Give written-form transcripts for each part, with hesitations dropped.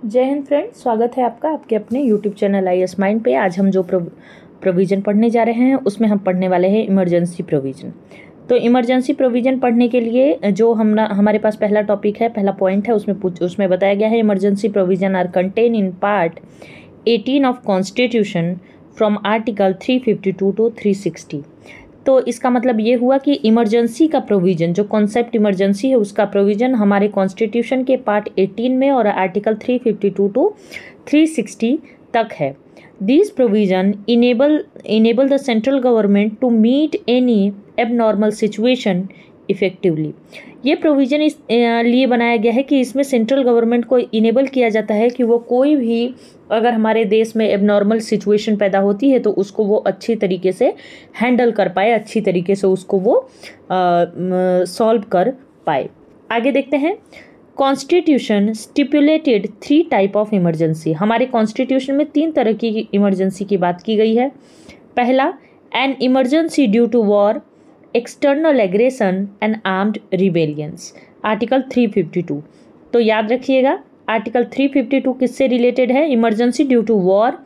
जय हिंद फ्रेंड्स, स्वागत है आपका आपके अपने यूट्यूब चैनल IAS माइंड पे। आज हम जो प्रोविज़न पढ़ने जा रहे हैं उसमें हम पढ़ने वाले हैं इमरजेंसी प्रोविज़न। तो इमरजेंसी प्रोविज़न पढ़ने के लिए जो हमारे पास पहला टॉपिक है, पहला पॉइंट है, उसमें बताया गया है emergency provision are contain in part 18 of constitution from article 352 to 360। तो इसका मतलब ये हुआ कि इमरजेंसी का प्रोविज़न, जो कॉन्सेप्ट इमरजेंसी है उसका प्रोविज़न हमारे कॉन्स्टिट्यूशन के पार्ट 18 में और आर्टिकल 352 टू 360 तक है। This provision enable the central government to meet any abnormal situation effectively. ये प्रोविज़न इस लिए बनाया गया है कि इसमें सेंट्रल गवर्नमेंट को इनेबल किया जाता है कि वो कोई भी अगर हमारे देश में एबनॉर्मल सिचुएशन पैदा होती है तो उसको वो अच्छी तरीके से हैंडल कर पाए, अच्छी तरीके से उसको वो सॉल्व कर पाए। आगे देखते हैं। Constitution stipulated 3 type of emergency. हमारे कॉन्स्टिट्यूशन में 3 तरह की इमरजेंसी की बात की गई है। पहला, an emergency due to war, external aggression and armed rebellions, article 352। तो याद रखिएगा, आर्टिकल 352 किससे रिलेटेड है? Emergency due to war,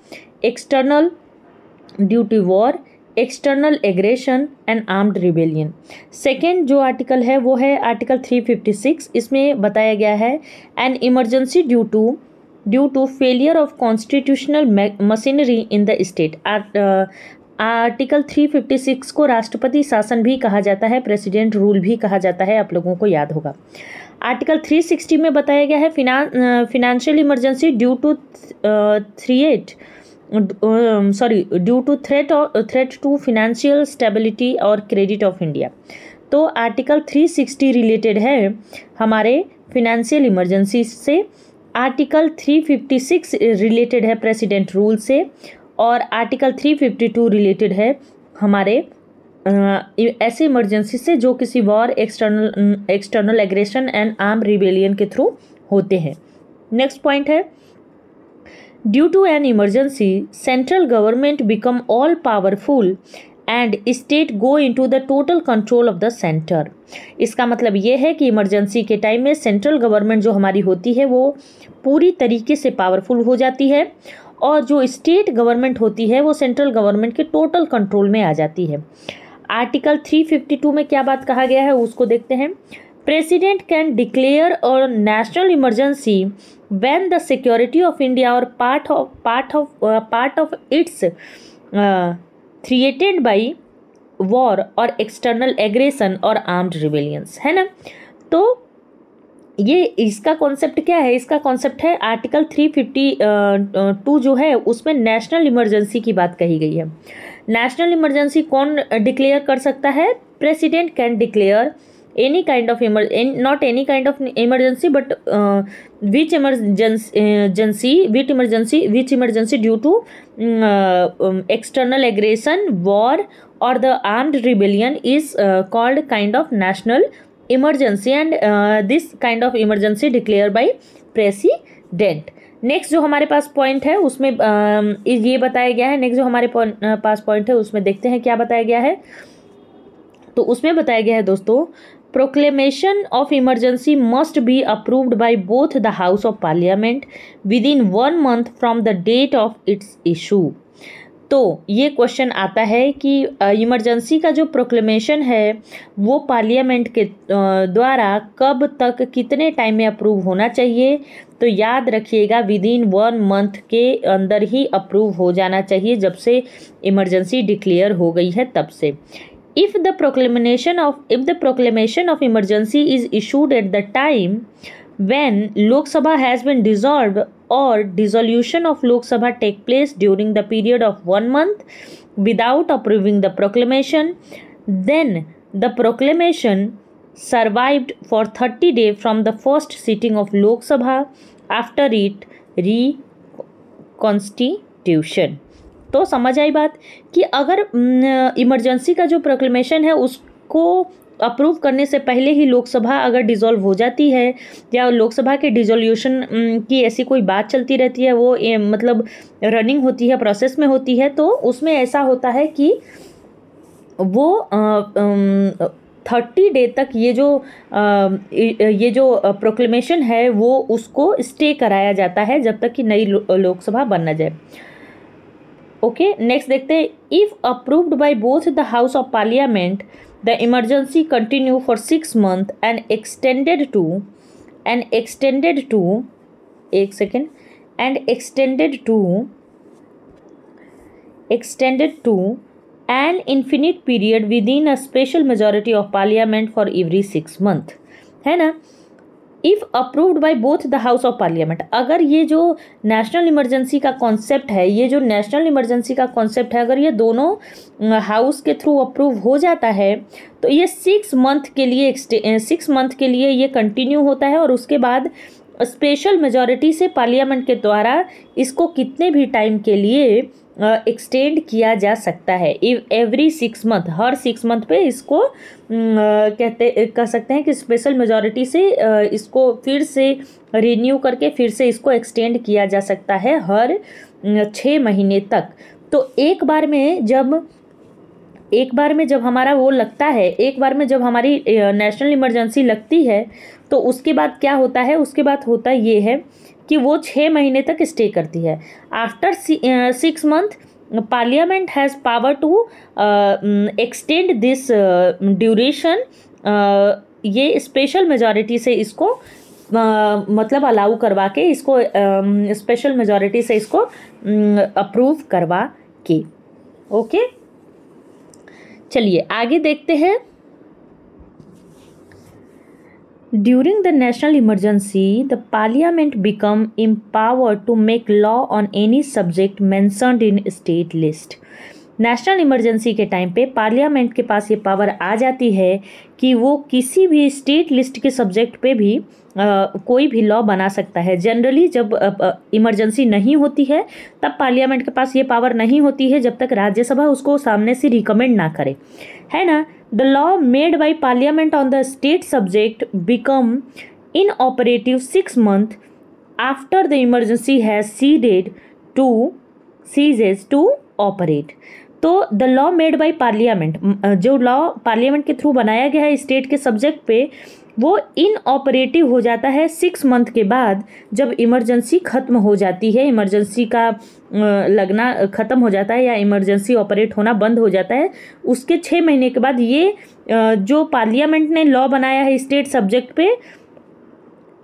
external aggression and armed rebellion. Second जो आर्टिकल है वो है आर्टिकल 356। इसमें बताया गया है an emergency due to failure of constitutional machinery in the state. Article 356 को राष्ट्रपति शासन भी कहा जाता है, प्रेसिडेंट रूल भी कहा जाता है, आप लोगों को याद होगा। आर्टिकल 360 में बताया गया है financial emergency due to threat to financial stability और क्रेडिट ऑफ इंडिया। तो आर्टिकल 360 रिलेटेड है हमारे फिनेंशियल इमरजेंसी से, आर्टिकल 356 रिलेटेड है प्रेसिडेंट रूल से, और आर्टिकल 352 रिलेटेड है हमारे ऐसे इमरजेंसी से जो किसी war, external aggression and arm rebellion के थ्रू होते हैं। नेक्स्ट पॉइंट है, due to an emergency central government become all powerful and state go into the total control of the centre. इसका मतलब ये है कि इमरजेंसी के टाइम में सेंट्रल गवर्नमेंट जो हमारी होती है वो पूरी तरीके से पावरफुल हो जाती है, और जो स्टेट गवर्नमेंट होती है वो सेंट्रल गवर्नमेंट के टोटल कंट्रोल में आ जाती है। आर्टिकल 352 में क्या बात कहा गया है उसको देखते हैं। President can declare or national emergency when the security of India or part of it's threatened by war और external aggression or armed rebellions, है ना। तो ये इसका कॉन्सेप्ट क्या है? इसका कॉन्सेप्ट है आर्टिकल 352 जो है उसमें नेशनल इमरजेंसी की बात कही गई है। नेशनल इमरजेंसी कौन डिक्लेयर कर सकता है? President can declare any kind of not any kind of emergency but which emergency due to external aggression, war or the armed rebellion is called kind of national emergency, and this kind of emergency declare by president. Next जो हमारे पास point है उसमें ये बताया गया है। Next जो हमारे पास पॉइंट है उसमें देखते हैं क्या बताया गया है। तो उसमें बताया गया है दोस्तों, proclamation of emergency must be approved by both the house of parliament within 1 month from the date of its issue. तो ये क्वेश्चन आता है कि इमरजेंसी का जो प्रोक्लेमेशन है वो पार्लियामेंट के द्वारा कब तक, कितने टाइम में अप्रूव होना चाहिए? तो याद रखिएगा, विद इन 1 मंथ के अंदर ही अप्रूव हो जाना चाहिए, जब से इमरजेंसी डिक्लेयर हो गई है तब से। If the proclamation of emergency is issued at the time when Lok Sabha has been dissolved or dissolution of Lok Sabha take place during the period of 1 month without approving the proclamation, then the proclamation survived for 30 days from the first sitting of Lok Sabha after it reconstitution। तो समझ आई बात कि अगर emergency का जो proclamation है उसको approve करने से पहले ही लोकसभा अगर डिसॉल्व हो जाती है या लोकसभा के डिसोल्यूशन की ऐसी कोई बात चलती रहती है, वो मतलब रनिंग होती है, प्रोसेस में होती है, तो उसमें ऐसा होता है कि वो 30 डे तक ये जो प्रोक्लेमेशन है वो उसको स्टे कराया जाता है जब तक कि नई लोकसभा बन न जाए। ओके, नेक्स्ट देखते हैं। If approved by both the house of parliament the emergency continue for 6 months and extended to an infinite period within a special majority of parliament for every 6 months, है ना। If approved by both the house of parliament, अगर ये जो national emergency का concept है, अगर ये दोनों हाउस के थ्रू अप्रूव हो जाता है तो ये 6 month के लिए ये कंटिन्यू होता है, और उसके बाद स्पेशल मेजॉरिटी से पार्लियामेंट के द्वारा इसको कितने भी टाइम के लिए एक्सटेंड किया जा सकता है। एवरी 6 month, हर 6 month पे इसको कह सकते हैं कि स्पेशल मेजॉरिटी से इसको फिर से रिन्यू करके फिर से इसको एक्सटेंड किया जा सकता है हर 6 महीने तक। तो एक बार में जब हमारा वो लगता है, एक बार में जब हमारी नेशनल इमरजेंसी लगती है तो उसके बाद क्या होता है, उसके बाद होता ये है कि वो 6 महीने तक स्टे करती है। After 6 month parliament has power to extend this duration. ये स्पेशल मेजॉरिटी से इसको मतलब अलाउ करवा के इसको स्पेशल मेजॉरिटी से इसको अप्रूव करवा के। ओके, चलिए आगे देखते हैं। During the national emergency, the parliament become empowered to make law on any subject mentioned in state list. National emergency के टाइम पे पार्लियामेंट के पास ये पावर आ जाती है कि वो किसी भी स्टेट लिस्ट के सब्जेक्ट पे भी कोई भी लॉ बना सकता है। जनरली जब इमरजेंसी नहीं होती है तब पार्लियामेंट के पास ये पावर नहीं होती है जब तक राज्यसभा उसको सामने से रिकमेंड ना करे, है ना। The law made by Parliament on the state subject become inoperative 6 months after the emergency has ceases to operate. तो the law made by Parliament, जो लॉ पार्लियामेंट के थ्रू बनाया गया है स्टेट के सब्जेक्ट पे, वो इनऑपरेटिव हो जाता है 6 month के बाद, जब इमरजेंसी ख़त्म हो जाती है, इमरजेंसी का लगना ख़त्म हो जाता है या इमरजेंसी ऑपरेट होना बंद हो जाता है। उसके 6 महीने के बाद ये जो पार्लियामेंट ने लॉ बनाया है स्टेट सब्जेक्ट पे,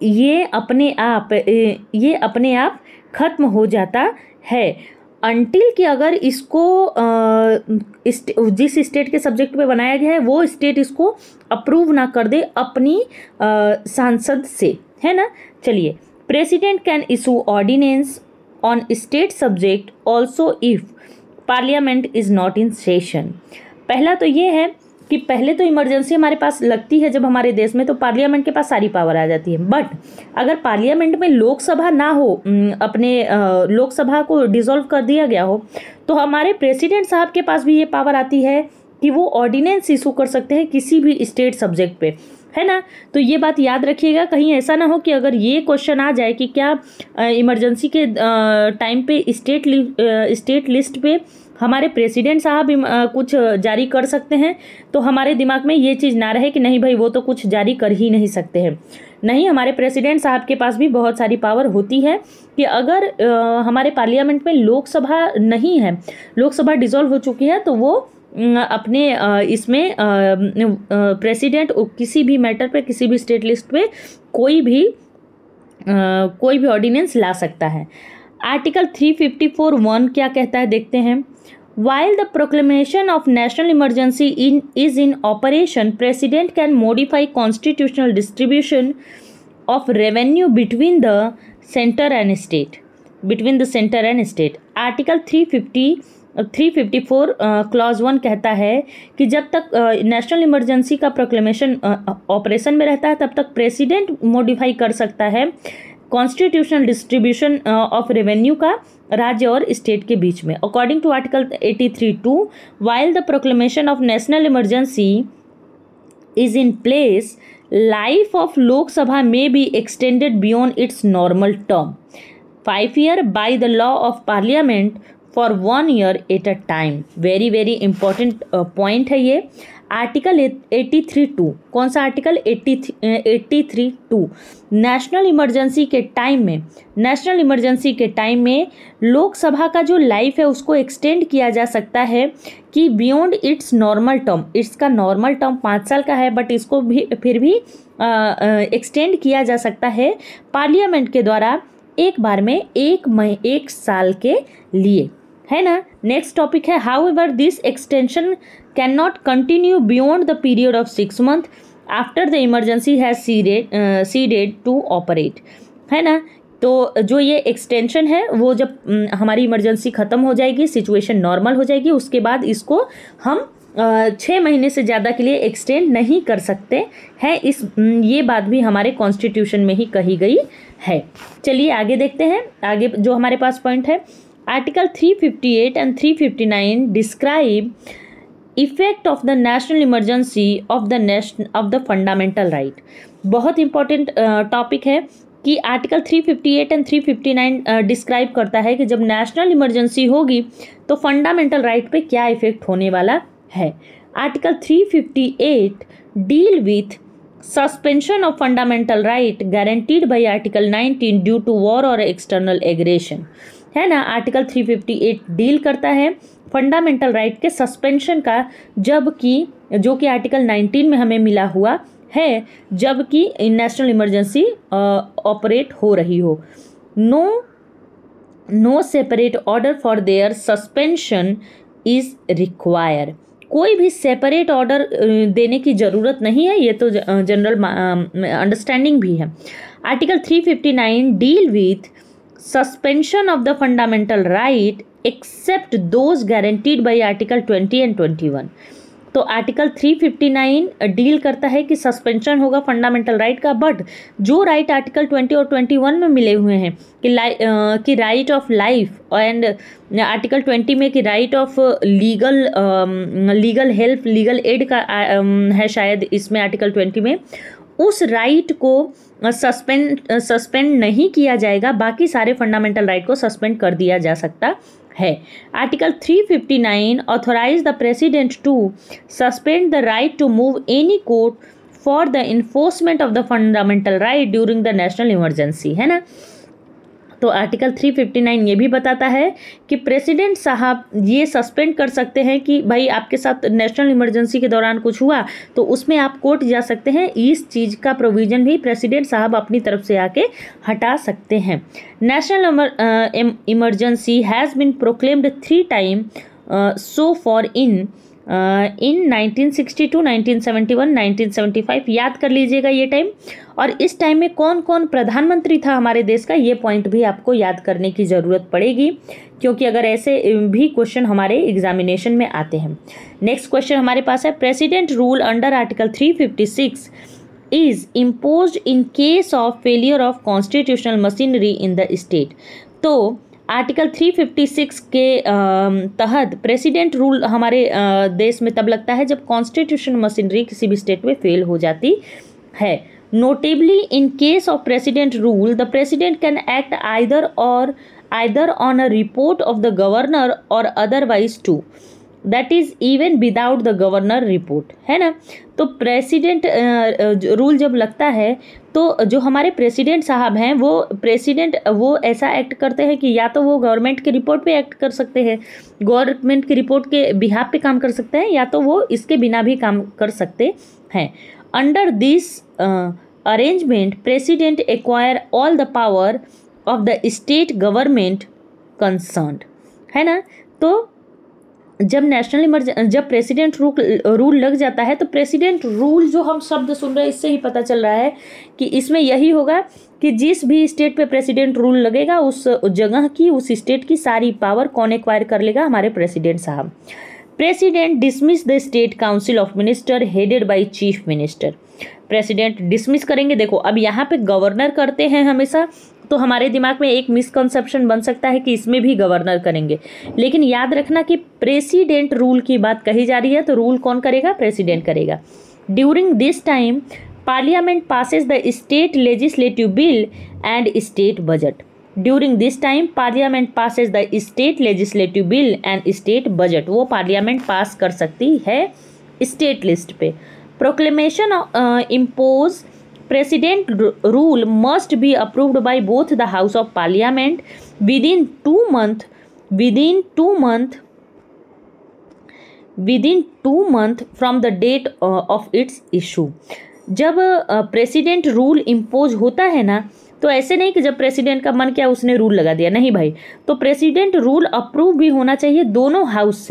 ये अपने आप ख़त्म हो जाता है। अनटिल कि अगर इसको जिस स्टेट के सब्जेक्ट पे बनाया गया है वो स्टेट इसको अप्रूव ना कर दे अपनी सांसद से, है ना। चलिए, president can issue ordinance on state subject also if parliament is not in session. पहला तो ये है कि पहले तो इमरजेंसी हमारे पास लगती है जब हमारे देश में, तो पार्लियामेंट के पास सारी पावर आ जाती है। बट अगर पार्लियामेंट में लोकसभा ना हो, अपने लोकसभा को डिसॉल्व कर दिया गया हो, तो हमारे प्रेसिडेंट साहब के पास भी ये पावर आती है कि वो ऑर्डिनेंस इशू कर सकते हैं किसी भी स्टेट सब्जेक्ट पे, है ना। तो ये बात याद रखिएगा, कहीं ऐसा ना हो कि अगर ये क्वेश्चन आ जाए कि क्या इमरजेंसी के टाइम पे स्टेट लिस्ट पे हमारे प्रेसिडेंट साहब कुछ जारी कर सकते हैं, तो हमारे दिमाग में ये चीज़ ना रहे कि नहीं भाई वो तो कुछ जारी कर ही नहीं सकते हैं। नहीं, हमारे प्रेसिडेंट साहब के पास भी बहुत सारी पावर होती है कि अगर हमारे पार्लियामेंट में लोकसभा नहीं है, लोकसभा डिसॉल्व हो चुकी है, तो वो अपने इसमें प्रेसिडेंट किसी भी मैटर पे, किसी भी स्टेट लिस्ट पे कोई भी ऑर्डिनेंस ला सकता है। आर्टिकल 354(1) क्या कहता है देखते हैं। While the proclamation of national emergency is in operation, President can modify constitutional distribution of revenue between the center and state. Article 354 clause 1 कहता है कि जब तक नेशनल इमरजेंसी का प्रोक्लेमेशन ऑपरेशन में रहता है तब तक प्रेसिडेंट मॉडिफाई कर सकता है कॉन्स्टिट्यूशनल डिस्ट्रीब्यूशन ऑफ रेवेन्यू का राज्य और स्टेट के बीच में। According to article 83(2), while the proclamation of national emergency is in place, life of Lok Sabha में be extended beyond its normal term 5 years by the law of parliament for 1 year at a time. Very very important point है ये। Article 83(2), कौन सा article 83(2), national emergency के time में लोकसभा का जो life है उसको एक्सटेंड किया जा सकता है कि बियॉन्ड इट्स नॉर्मल टर्म। इसका नॉर्मल टर्म 5 साल का है, बट इसको भी फिर भी एक्सटेंड किया जा सकता है पार्लियामेंट के द्वारा एक बार में 1 साल के लिए, है ना। नेक्स्ट टॉपिक है, however this extension can not continue beyond the period of 6 months after the emergency has ceased to operate, है ना। तो जो ये एक्सटेंशन है वो जब हमारी इमरजेंसी ख़त्म हो जाएगी, सिचुएशन नॉर्मल हो जाएगी, उसके बाद इसको हम 6 महीने से ज़्यादा के लिए एक्सटेंड नहीं कर सकते हैं। ये बात भी हमारे कॉन्स्टिट्यूशन में ही कही गई है। चलिए आगे देखते हैं, आगे जो हमारे पास पॉइंट है, article 358 and 359 describe effect of the national emergency of the fundamental right. बहुत इंपॉर्टेंट टॉपिक है कि आर्टिकल 358 एंड 359 डिस्क्राइब करता है कि जब नेशनल इमरजेंसी होगी तो फंडामेंटल राइट पे क्या इफेक्ट होने वाला है। Article 358 deal with suspension of fundamental right guaranteed by article 19 due to war और एक्सटर्नल एग्रेशन, है ना। आर्टिकल 358 डील करता है फंडामेंटल राइट के सस्पेंशन का, जबकि जो कि आर्टिकल 19 में हमें मिला हुआ है, जबकि नेशनल इमरजेंसी ऑपरेट हो रही हो। No separate order for their suspension is require. कोई भी सेपरेट ऑर्डर देने की ज़रूरत नहीं है, ये तो जनरल अंडरस्टैंडिंग भी है। Article 359 deal with suspension of the fundamental right except those guaranteed by article 20 and 21। तो आर्टिकल 359 डील करता है कि सस्पेंशन होगा फंडामेंटल राइट का, बट जो राइट आर्टिकल 20 और 21 में मिले हुए हैं कि right of life, and article 20 में कि right of legal help, legal aid का है शायद इसमें आर्टिकल 20 में, उस राइट को सस्पेंड नहीं किया जाएगा, बाकी सारे फंडामेंटल राइट को सस्पेंड कर दिया जा सकता है। Article 359 authorise the president to suspend the right to move any court for the enforcement of the fundamental right during the national emergency, है ना। तो आर्टिकल 359 ये भी बताता है कि प्रेसिडेंट साहब ये सस्पेंड कर सकते हैं कि भाई आपके साथ नेशनल इमरजेंसी के दौरान कुछ हुआ तो उसमें आप कोर्ट जा सकते हैं। इस चीज़ का प्रोविज़न भी प्रेसिडेंट साहब अपनी तरफ से आके हटा सकते हैं। National emergency has been proclaimed 3 times so far in 1962, 1971, 1975, याद कर लीजिएगा ये टाइम। और इस टाइम में कौन कौन प्रधानमंत्री था हमारे देश का, ये पॉइंट भी आपको याद करने की ज़रूरत पड़ेगी, क्योंकि अगर ऐसे भी क्वेश्चन हमारे एग्जामिनेशन में आते हैं। नेक्स्ट क्वेश्चन हमारे पास है, president rule under article 356 is imposed in case of failure of constitutional machinery in the state. तो आर्टिकल 356 के तहत प्रेसिडेंट रूल हमारे देश में तब लगता है जब कॉन्स्टिट्यूशन मशीनरी किसी भी स्टेट में फेल हो जाती है। Notably in case of president rule the president can act either on a report of the governor or otherwise too, that is even without the governor report, है ना। तो president rule जब लगता है तो जो हमारे प्रेसिडेंट साहब हैं वो ऐसा एक्ट करते हैं कि या तो वो गवर्नमेंट के रिपोर्ट पे एक्ट कर सकते हैं, गवर्नमेंट की रिपोर्ट के बिहाफ पे काम कर सकते हैं, या तो वो इसके बिना भी काम कर सकते हैं। Under this arrangement president acquire all the power of the state government concerned, है ना। तो जब प्रेसिडेंट रूल लग जाता है तो प्रेसिडेंट रूल जो हम शब्द सुन रहे हैं इससे ही पता चल रहा है कि इसमें यही होगा कि जिस भी स्टेट पे प्रेसिडेंट रूल लगेगा उस जगह की, उस स्टेट की सारी पावर कौन एक्वायर कर लेगा, हमारे प्रेसिडेंट साहब। President dismiss the state council of minister headed by chief minister. President dismiss करेंगे। देखो अब यहाँ पे गवर्नर करते हैं हमेशा, तो हमारे दिमाग में एक मिसकंसेप्शन बन सकता है कि इसमें भी गवर्नर करेंगे, लेकिन याद रखना कि प्रेसिडेंट रूल की बात कही जा रही है, तो रूल कौन करेगा, प्रेसिडेंट करेगा। During this time parliament passes the state legislative bill and state budget. During this time parliament passes the state legislative bill and state budget. वो पार्लियामेंट पास कर सकती है स्टेट लिस्ट पे। Proclamation impose president rule must be approved by both the house of parliament within 2 month from the date of its issue. जब president rule impose होता है ना, तो ऐसे नहीं कि जब प्रेसिडेंट का मन किया उसने रूल लगा दिया, नहीं भाई। तो प्रेसिडेंट रूल अप्रूव भी होना चाहिए दोनों हाउस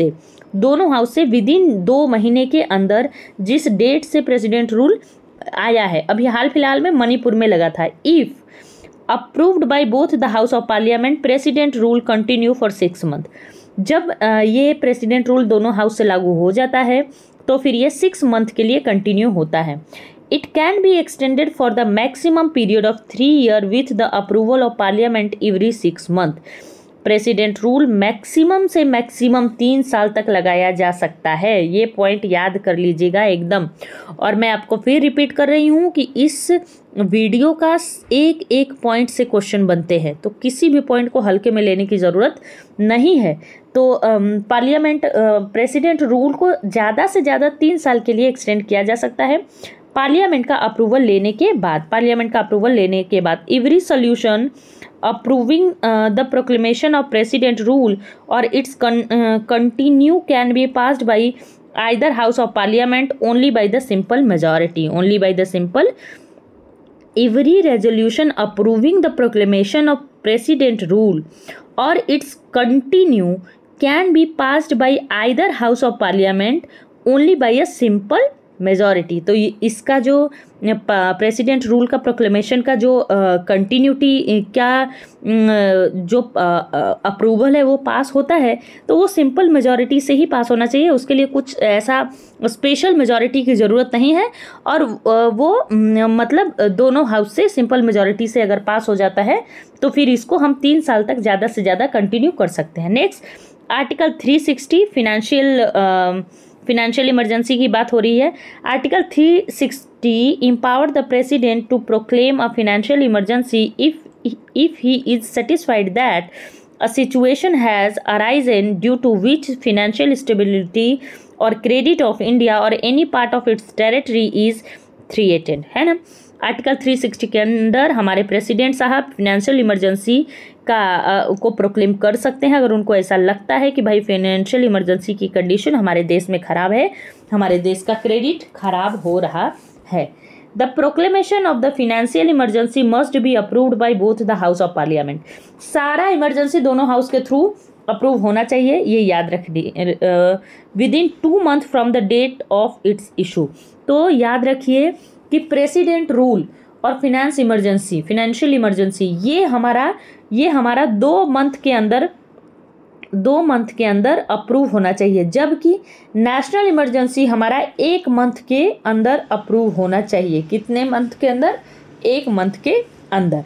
से विदिन 2 महीने के अंदर, जिस डेट से प्रेसिडेंट रूल आया है। अभी हाल फिलहाल में मणिपुर में लगा था। If approved by both the house of parliament president rule continue for 6 month। जब ये प्रेसिडेंट रूल दोनों हाउस से लागू हो जाता है तो फिर ये 6 month के लिए कंटिन्यू होता है। It can be extended for the maximum period of 3 years with the approval of parliament every 6 month। President rule maximum से मैक्सिमम 3 साल तक लगाया जा सकता है। ये पॉइंट याद कर लीजिएगा एकदम। और मैं आपको फिर रिपीट कर रही हूँ कि इस वीडियो का एक एक पॉइंट से क्वेश्चन बनते हैं, तो किसी भी पॉइंट को हल्के में लेने की ज़रूरत नहीं है। तो पार्लियामेंट प्रेसिडेंट रूल को ज़्यादा से ज़्यादा 3 साल के लिए एक्सटेंड किया जा सकता है पार्लियामेंट का अप्रूवल लेने के बाद। Every solution approving the proclamation of president rule or its continue can be passed by either house of parliament only by the simple majority. Every resolution approving the proclamation of president rule or its continue can be passed by either house of parliament only by a simple majority. तो इसका जो president rule का proclamation का जो continuity क्या जो approval है वो पास होता है, तो वो सिंपल मेजॉरिटी से ही पास होना चाहिए। उसके लिए कुछ ऐसा स्पेशल मेजॉरिटी की ज़रूरत नहीं है। और वो मतलब दोनों हाउस से सिंपल मेजॉरिटी से अगर पास हो जाता है तो फिर इसको हम 3 साल तक ज़्यादा से ज़्यादा कंटिन्यू कर सकते हैं। नेक्स्ट आर्टिकल 360 फिनेंशियल इमरजेंसी की बात हो रही है। Article 360 empower the president to proclaim a financial emergency if he is satisfied that a situation has arisen due to which financial stability or credit of India or any part of its territory is threatened, है ना। Article 360 के अंदर हमारे president साहब financial emergency को proclaim कर सकते हैं अगर उनको ऐसा लगता है कि भाई फाइनेंशियल इमरजेंसी की कंडीशन हमारे देश में ख़राब है, हमारे देश का क्रेडिट खराब हो रहा है। The proclamation of the financial emergency must be approved by both the house of parliament. सारा इमरजेंसी दोनों हाउस के थ्रू अप्रूव होना चाहिए, ये याद रखिए। Within 2 month from the date of its issue. तो याद रखिए कि प्रेसिडेंट रूल और फाइनेंशियल इमरजेंसी ये हमारा 2 month के अंदर अप्रूव होना चाहिए, जबकि नेशनल इमरजेंसी हमारा 1 month के अंदर अप्रूव होना चाहिए। कितने मंथ के अंदर? 1 month के अंदर।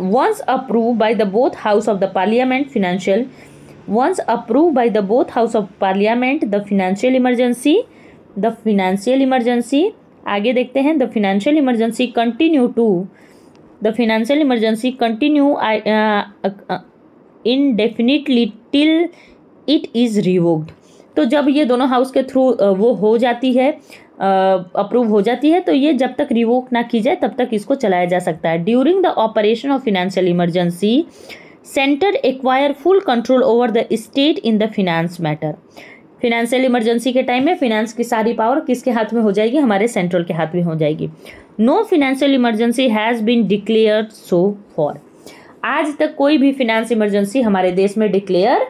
Once approve by the both house of the parliament the financial emergency आगे देखते हैं। The financial emergency continue indefinitely till it is revoked। तो जब ये दोनों हाउस के थ्रू वो हो जाती है, अप्रूव हो जाती है, तो ये जब तक रिवोक ना की जाए तब तक इसको चलाया जा सकता है। During the operation of financial emergency centre acquire full control over the state in the finance matter. Financial emergency के टाइम में फिनेंस की सारी पावर किसके हाथ में हो जाएगी? हमारे सेंट्रल के हाथ में हो जाएगी। No financial emergency has been declared so far. आज तक कोई भी फिनेंस इमरजेंसी हमारे देश में डिक्लेयर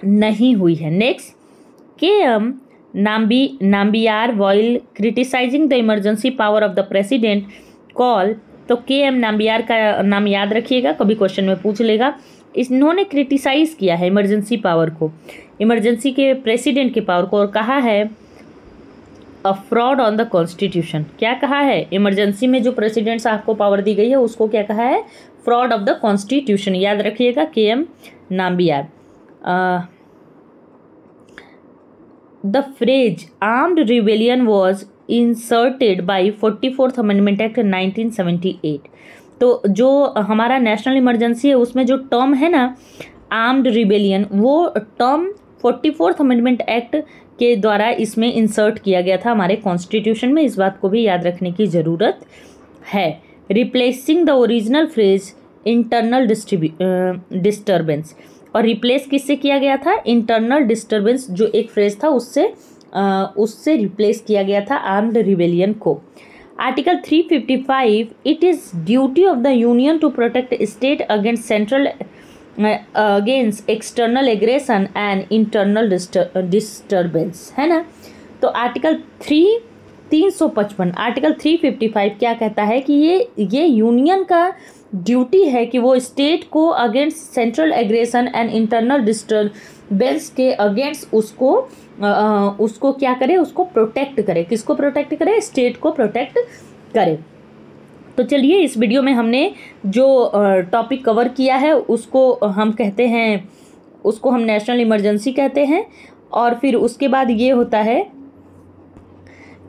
नहीं हुई है। Next, K M. Nambiar while criticising the emergency power of the president call. तो के.एम. नाम्बियार का नाम याद रखिएगा, कभी क्वेश्चन में पूछ लेगा। इन्होंने क्रिटिसाइज किया है इमरजेंसी पावर को, इमरजेंसी के प्रेसिडेंट के पावर को, और कहा है a fraud on the constitution. क्या कहा है? इमरजेंसी में जो प्रेसिडेंट साहब को पावर दी गई है उसको क्या कहा है? Fraud of the constitution. याद रखिएगा, KM. Nambiar. The phrase armed rebellion was inserted by 44th amendment act 1978। तो जो हमारा नेशनल इमरजेंसी है उसमें जो टर्म है ना आर्म्ड रिबेलियन, वो टर्म 44th अमेंडमेंट एक्ट के द्वारा इसमें इंसर्ट किया गया था हमारे कॉन्स्टिट्यूशन में। इस बात को भी याद रखने की ज़रूरत है। Replacing the original phrase internal disturbance, और रिप्लेस किससे किया गया था? इंटरनल डिस्टर्बेंस जो एक फ्रेज था उससे रिप्लेस किया गया था आर्म्ड रिबेलियन को। Article 355, it is duty of the union to protect state against central against external aggression and internal disturbance, है ना। तो आर्टिकल 355 आर्टिकल 355 क्या कहता है कि ये यूनियन का ड्यूटी है कि वो स्टेट को against central aggression and internal disturbance के अगेंस्ट उसको क्या करे? उसको प्रोटेक्ट करे। किसको प्रोटेक्ट करे? स्टेट को प्रोटेक्ट करे। तो चलिए, इस वीडियो में हमने जो टॉपिक कवर किया है उसको हम नेशनल इमरजेंसी कहते हैं। और फिर उसके बाद ये होता है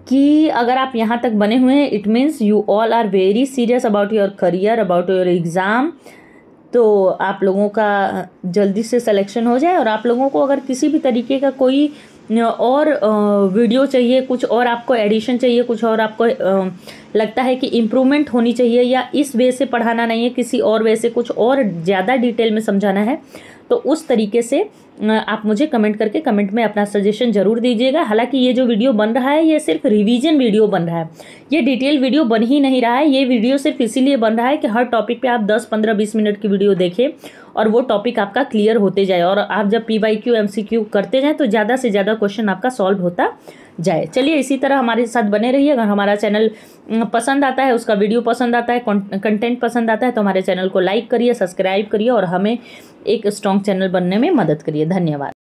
कि अगर आप यहाँ तक बने हुए हैं, it means you all are very serious about your career, about your exam. तो आप लोगों का जल्दी से सिलेक्शन हो जाए। और आप लोगों को अगर किसी भी तरीके का कोई और वीडियो चाहिए, कुछ और आपको एडिशन चाहिए, कुछ और आपको लगता है कि इम्प्रूवमेंट होनी चाहिए, या इस वे से पढ़ाना नहीं है, किसी और वे से कुछ और ज़्यादा डिटेल में समझाना है, तो उस तरीके से आप मुझे कमेंट में अपना सजेशन ज़रूर दीजिएगा। हालांकि ये जो वीडियो बन रहा है ये सिर्फ रिवीजन वीडियो बन रहा है, ये डिटेल वीडियो बन ही नहीं रहा है। ये वीडियो सिर्फ इसीलिए बन रहा है कि हर टॉपिक पे आप 10, 15, 20 मिनट की वीडियो देखें और वो टॉपिक आपका क्लियर होते जाए, और आप जब PYQ MCQ करते जाएँ तो ज़्यादा से ज़्यादा क्वेश्चन आपका सॉल्व होता जाए। चलिए, इसी तरह हमारे साथ बने रहिए। अगर हमारा चैनल पसंद आता है, उसका वीडियो पसंद आता है, कंटेंट पसंद आता है, तो हमारे चैनल को लाइक करिए, सब्सक्राइब करिए और हमें एक स्ट्रॉन्ग चैनल बनने में मदद करिए। धन्यवाद।